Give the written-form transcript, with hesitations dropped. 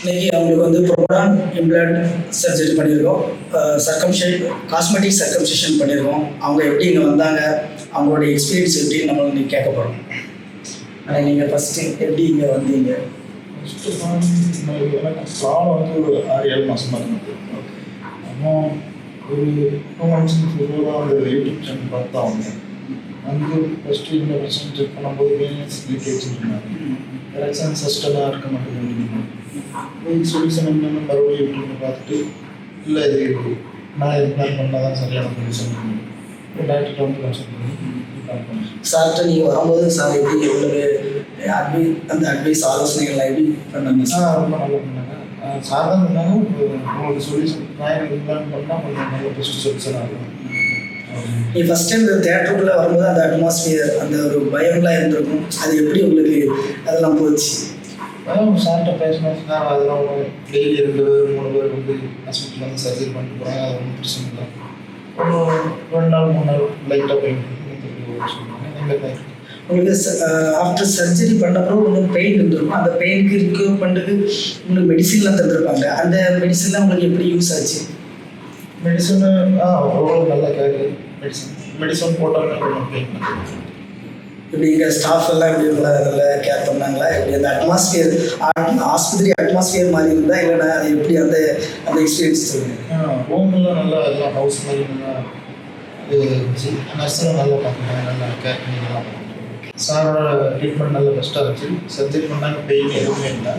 இன்னைக்கு அவங்களுக்கு வந்து ப்ரோடான் இம்ப்ளான்ட் சர்ஜரி பண்ணியிருக்கோம், காஸ்மெட்டிக் சர்க்கம்சிஷன் பண்ணியிருக்கோம். அவங்க எப்படி இங்கே வந்தாங்க, அவங்களோட எக்ஸ்பீரியன்ஸ் எப்படி நம்ம இன்னைக்கு கேட்க போகிறோம். ஆனால் நீங்கள் ஃபஸ்ட்டு எப்படி இங்கே வந்தீங்க? ஃபஸ்ட்டு எனக்கு ப்ராப்ளம் வந்து ஒரு 6-7 மாதமாக இருந்தது. அப்புறம் ஒரு 2 மந்த்ஸ் தான் அந்த யூடியூப் சேனல் பார்த்து தான் வந்தேன். வந்து ஃபஸ்ட்டு இந்த பிரச்சனை செக் பண்ணும்போது லீக்கேஜ் இருந்தாங்க. எலெக்ஷன் சிஸ்டமாக இருக்க மாட்டேங்குது. சொல்யூஷன் என்னென்னு மறுபடியும் யூடியூப்பில் பார்த்துட்டு இல்லை இது நான் இது பிளான் பண்ணால் தான் சரியான சொல்யூஷன் டாக்டர்கிட்ட வந்து கன்சல்ட் பண்ணி பிளான் பண்ணேன். சார்கிட்ட நீங்கள் வரும்போது சார் எப்படி எவ்வளவு அந்த அட்வைஸ் ஆலோசனைகள் எப்படி பண்ணாங்க? ரொம்ப நல்லா பண்ணாங்க. சார் தான் சொன்னாங்க உங்களுக்கு சொல்யூஷன் நான் எனக்கு பிளான் பண்ணால் கொஞ்சம் நல்ல பெஸ்ட் சொல்யூஷனாக இருக்கும். நீ ஃபஸ்ட் டைம் இந்த தேட்டருக்குள்ளே வரும்போது அந்த அட்மாஸ்பியர், அந்த ஒரு பயம்லாம் இருந்திருக்கும். அது எப்படி உங்களுக்கு அதெல்லாம் போச்சு? சார்கிட்ட பேசினேன். சார் அதெல்லாம் டெய்லி 2 பேர் 3 பேர் வந்து ஹாஸ்பிட்டலில் வந்து சர்ஜரி பண்ணிட்டு போகிறாங்க. அது ஒன்றும் பிரச்சனை இல்லை. ஒரு 2 நாள் 3 நாள் லைட்டாக பெயின் சொன்னாங்க. உங்களுக்கு ஆஃப்டர் சர்ஜரி பண்ணப்பறம் உங்களுக்கு பெயின் இருந்திருக்கும். அந்த பெயினுக்கு ரிகவர் பண்ணுறதுக்கு உங்களுக்கு மெடிசின்லாம் தந்துருப்பாங்க. அந்த மெடிசின்லாம் உங்களுக்கு எப்படி யூஸ் ஆச்சு? மெடிசன் ஓரளவு நல்லா கேட்கு. மெடிசன் போட்டால் பெயின் இப்படி எங்கள் ஸ்டாஃப் எல்லாம் எப்படி இருந்தால் அதில் கேர் பண்ணாங்களா? எப்படி அந்த அட்மாஸ்பியர் ஆஸ்பத்திரி அட்மாஸ்பியர் மாதிரி இருந்தால் இல்லைன்னா அது எப்படி அந்த அந்த எக்ஸ்பீரியன்ஸ் சொல்லுங்கள். ரூம்லாம் நல்லா எல்லாம் ஹவுஸ் மாதிரி நல்லா இருந்துச்சு. நர்ஸெல்லாம் நல்லா பார்த்துட்டாங்க, நல்லா கேர் பண்ணி நல்லா பார்த்துட்டாங்க. சாரோட ட்ரீட்மெண்ட் நல்லா பெஸ்ட்டாக இருந்துச்சு. சர்ஜரி பண்ணாங்க, பெயின் எதுவுமே இல்லை.